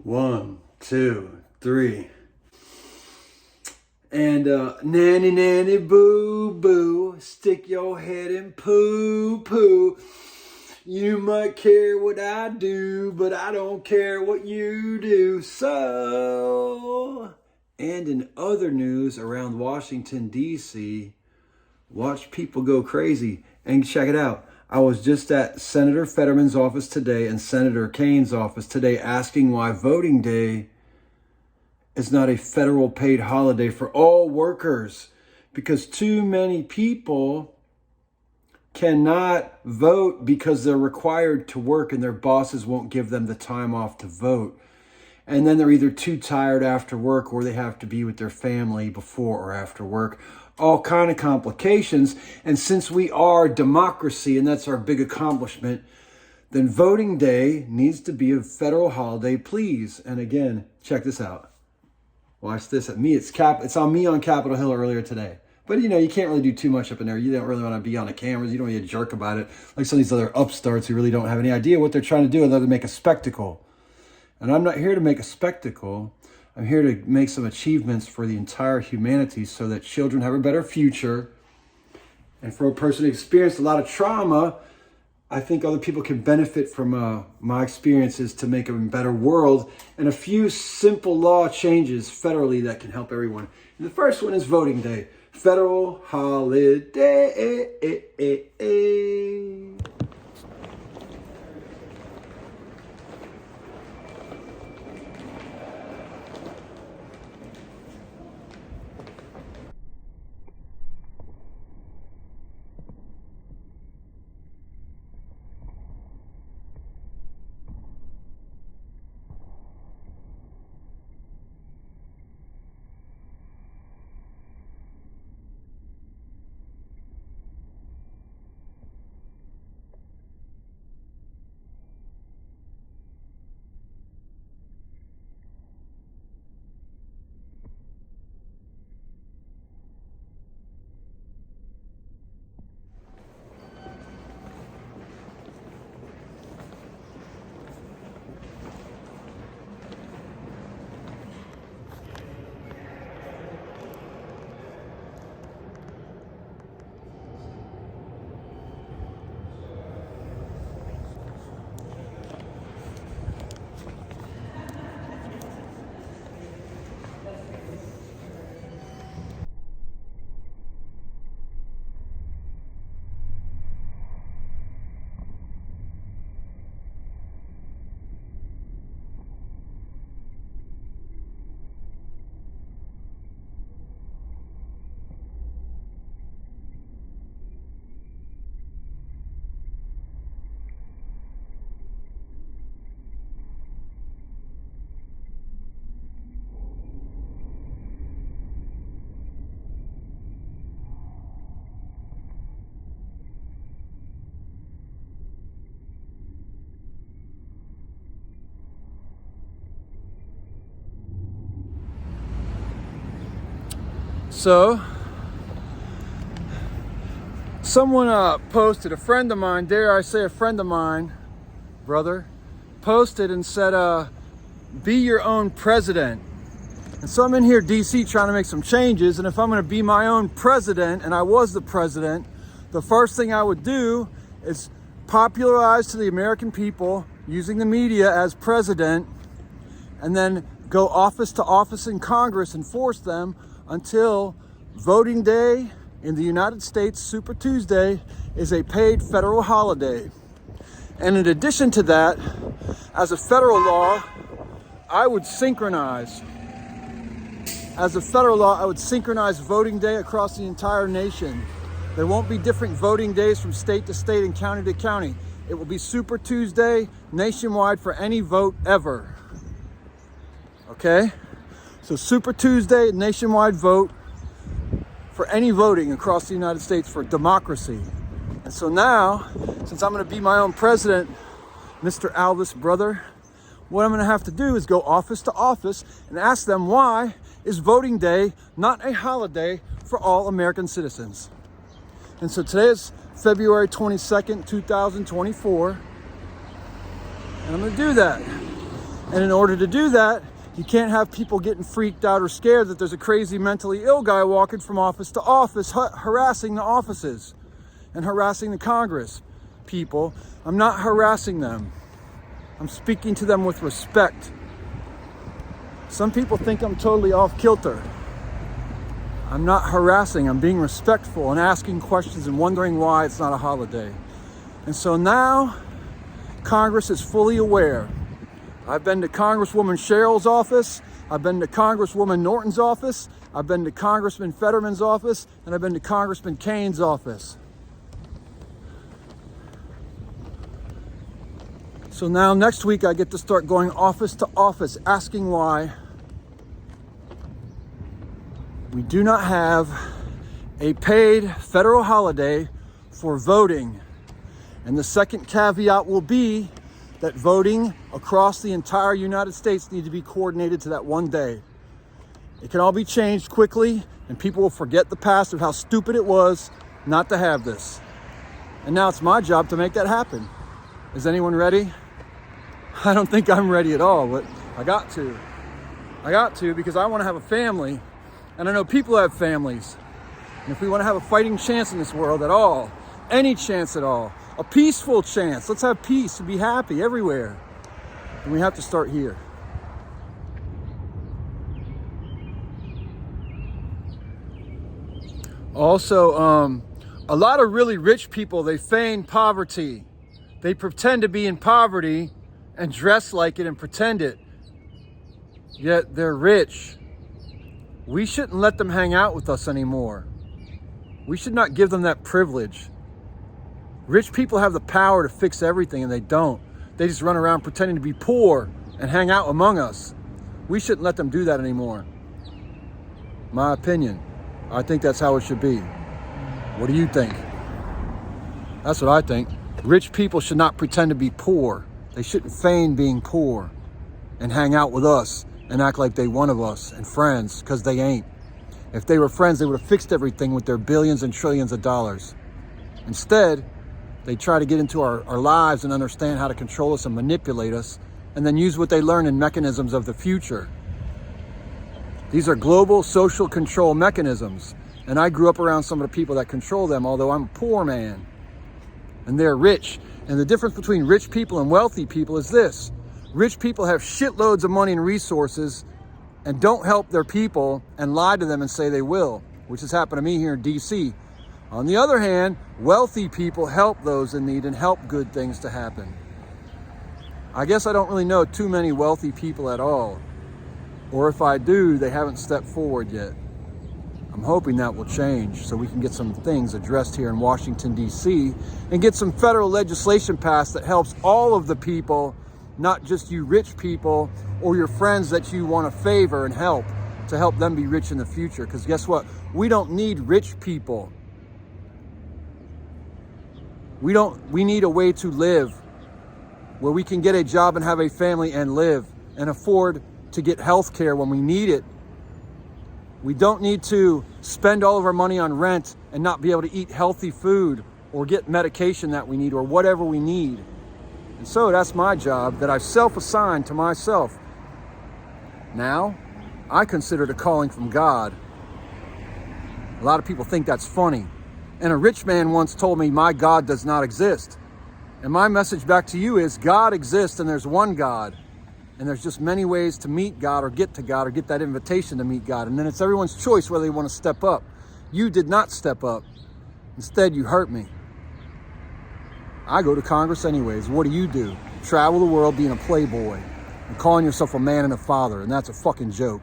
1, 2, 3. And nanny, nanny, boo, boo, stick your head in poo, poo. You might care what I do, but I don't care what you do. So, and in other news around Washington, D.C., watch people go crazy. And check it out. I was just at Senator Fetterman's office today and Senator Kane's office today asking why voting day is not a federal paid holiday for all workers, because too many people cannot vote because they're required to work and their bosses won't give them the time off to vote. And then they're either too tired after work or they have to be with their family before or after work. All kind of complications. And since we are a democracy and that's our big accomplishment, then voting day needs to be a federal holiday, please. And again, check this out. Watch this. At me, it's on me on Capitol Hill earlier today. But you can't really do too much up in there. You don't really want to be on the cameras. You don't want to be a jerk about it. Like some of these other upstarts who really don't have any idea what they're trying to do other than make a spectacle. And I'm not here to make a spectacle. I'm here to make some achievements for the entire humanity so that children have a better future. And for a person who experienced a lot of trauma, I think other people can benefit from my experiences to make a better world. And a few simple law changes federally that can help everyone. And the first one is voting day. Federal holiday. So, someone posted, a friend of mine, dare I say a friend of mine, brother, posted and said, be your own president. And so I'm in here, DC, trying to make some changes. And if I'm going to be my own president, and I was the president, the first thing I would do is popularize to the American people using the media as president, and then go office to office in Congress and force them until voting day in the United States, Super Tuesday, is a paid federal holiday. And in addition to that, as a federal law, I would synchronize. As a federal law, I would synchronize voting day across the entire nation. There won't be different voting days from state to state and county to county. It will be Super Tuesday nationwide for any vote ever. Okay? So Super Tuesday, nationwide vote for any voting across the United States for democracy. And so now, since I'm going to be my own president, Mr. Alvis, brother, what I'm going to have to do is go office to office and ask them why is voting day not a holiday for all American citizens. And so today is February 22nd, 2024. And I'm going to do that. And in order to do that, you can't have people getting freaked out or scared that there's a crazy mentally ill guy walking from office to office, harassing the offices and harassing the Congress people. I'm not harassing them. I'm speaking to them with respect. Some people think I'm totally off kilter. I'm not harassing. I'm being respectful and asking questions and wondering why it's not a holiday. And so now Congress is fully aware. I've been to Congresswoman Cheryl's office. I've been to Congresswoman Norton's office. I've been to Congressman Fetterman's office. And I've been to Congressman Kane's office. So now next week I get to start going office to office asking why we do not have a paid federal holiday for voting. And the second caveat will be that voting across the entire United States needs to be coordinated to that one day. It can all be changed quickly, and people will forget the past of how stupid it was not to have this. And now it's my job to make that happen. Is anyone ready? I don't think I'm ready at all, but I got to. I got to because I want to have a family, and I know people have families. And if we want to have a fighting chance in this world at all, any chance at all, a peaceful chance. Let's have peace and be happy everywhere. And we have to start here. Also, a lot of really rich people, they feign poverty. They pretend to be in poverty and dress like it and pretend it. Yet they're rich. We shouldn't let them hang out with us anymore. We should not give them that privilege. Rich people have the power to fix everything, and they don't. They just run around pretending to be poor and hang out among us. We shouldn't let them do that anymore. My opinion. I think that's how it should be. What do you think? That's what I think. Rich people should not pretend to be poor. They shouldn't feign being poor and hang out with us and act like they one of us and friends, because they ain't. If they were friends, they would have fixed everything with their billions and trillions of dollars. Instead, they try to get into our lives and understand how to control us and manipulate us, and then use what they learn in mechanisms of the future. These are global social control mechanisms, and I grew up around some of the people that control them, although I'm a poor man, and they're rich. And the difference between rich people and wealthy people is this. Rich people have shitloads of money and resources and don't help their people and lie to them and say they will, which has happened to me here in DC. On the other hand, wealthy people help those in need and help good things to happen. I guess I don't really know too many wealthy people at all. Or if I do, they haven't stepped forward yet. I'm hoping that will change so we can get some things addressed here in Washington, D.C. and get some federal legislation passed that helps all of the people, not just you rich people or your friends that you want to favor and help to help them be rich in the future. Because guess what? We don't need rich people. We need a way to live where we can get a job and have a family and live and afford to get health care when we need it. We don't need to spend all of our money on rent and not be able to eat healthy food or get medication that we need or whatever we need. And so that's my job that I've self-assigned to myself. Now, I consider it a calling from God. A lot of people think that's funny. And a rich man once told me, my God does not exist. And my message back to you is God exists and there's one God. And there's just many ways to meet God or get to God or get that invitation to meet God. And then it's everyone's choice whether they want to step up. You did not step up. Instead, you hurt me. I go to Congress anyways. What do? Travel the world being a playboy and calling yourself a man and a father. And that's a fucking joke.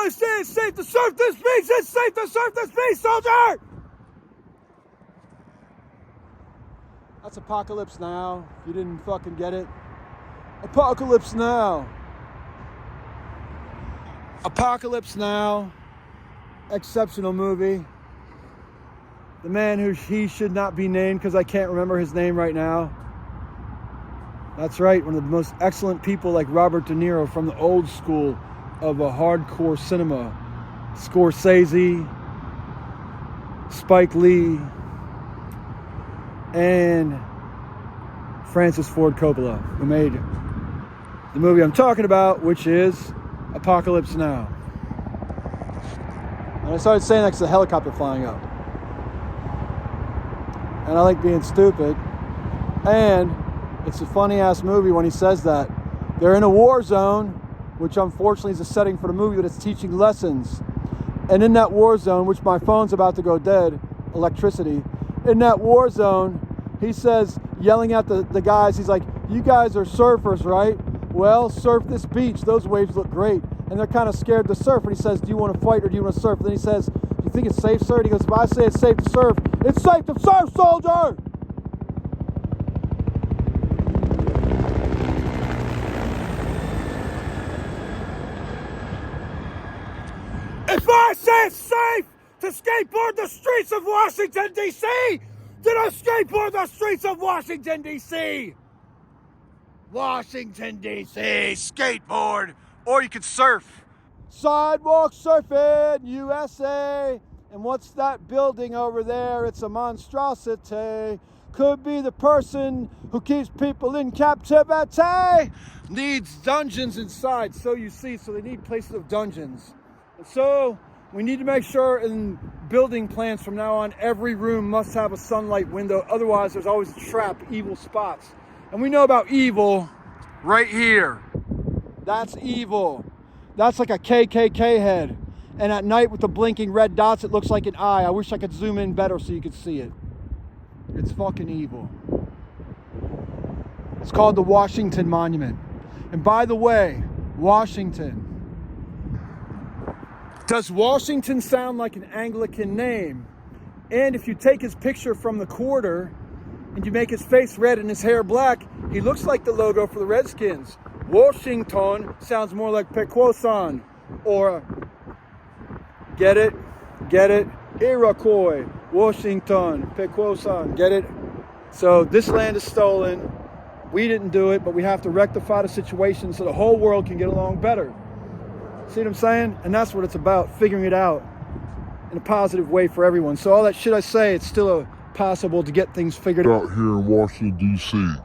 I say it's safe to surf this beach, it's safe to surf this beach, soldier! That's Apocalypse Now. If you didn't fucking get it. Apocalypse Now. Apocalypse Now. Exceptional movie. The man who he should not be named because I can't remember his name right now. That's right, one of the most excellent people like Robert De Niro from the old school of a hardcore cinema. Scorsese, Spike Lee, and Francis Ford Coppola, who made the movie I'm talking about, which is Apocalypse Now. And I started saying that because the helicopter flying up. And I like being stupid. And it's a funny ass movie when he says that. They're in a war zone, which unfortunately is a setting for the movie, but it's teaching lessons. And in that war zone, which my phone's about to go dead, electricity, in that war zone, he says, yelling at the guys, he's like, you guys are surfers, right? Well, surf this beach. Those waves look great. And they're kind of scared to surf. And he says, do you want to fight or do you want to surf? And then he says, do you think it's safe, sir? And he goes, if I say it's safe to surf, it's safe to surf, soldier! If I say it's safe to skateboard the streets of Washington, D.C., then I skateboard the streets of Washington, D.C. Washington, D.C., skateboard, or you could surf. Sidewalk surfing, USA. And what's that building over there? It's a monstrosity. Could be the person who keeps people in captivity. Needs dungeons inside, so you see, so they need places of dungeons. And so we need to make sure in building plans from now on, every room must have a sunlight window. Otherwise, there's always a trap, evil spots. And we know about evil right here. That's evil. That's like a KKK head. And at night with the blinking red dots, it looks like an eye. I wish I could zoom in better so you could see it. It's fucking evil. It's called the Washington Monument. And by the way, Washington. Does Washington sound like an Anglican name? And if you take his picture from the quarter and you make his face red and his hair black, he looks like the logo for the Redskins. Washington sounds more like Pequosan or get it? Iroquois, Washington, Pequosan, get it? So this land is stolen. We didn't do it, but we have to rectify the situation so the whole world can get along better. See what I'm saying? And that's what it's about, figuring it out in a positive way for everyone. So all that shit I say, it's still possible to get things figured out here in Washington, D.C.